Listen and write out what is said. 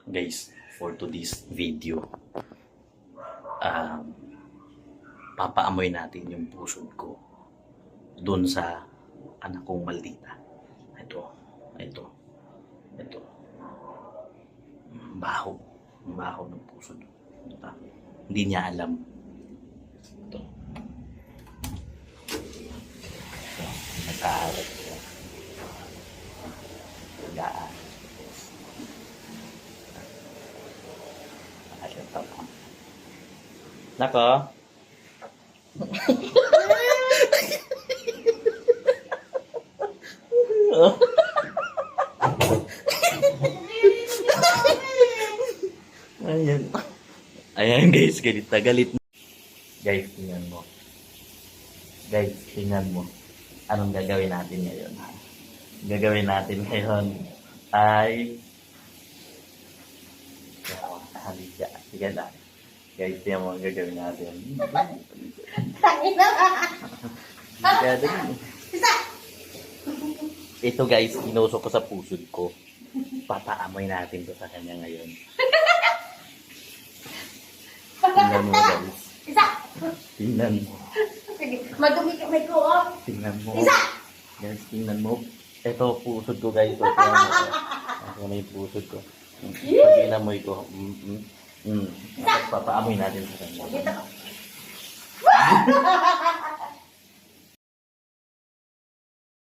Guys, for today's video, papaamoy natin yung pusod ko dun sa anak kong maldita. Ito. Baho. Baho ng pusod. Hindi niya alam. Ito. Nagkaalat siya. Nag-aalat. Nako. Ayan. Ayan guys, galit na galit. Guys, tingnan mo. Guys, tingnan mo. Anong gagawin natin ngayon? Gagawin natin ngayon ay halika. Sige na. Guys, tingnan mo ang gagawin natin. Ito guys, inusok ko sa pusod ko. Papaamoy natin to sa kanya ngayon. Tingnan mo guys. Tingnan mo. Madumi ka may ko. Tingnan mo. Guys, tingnan mo. Ito pusod ko guys. Ito may pusod ko. Pag inamoy ko. Papaamoy natin sa kanya.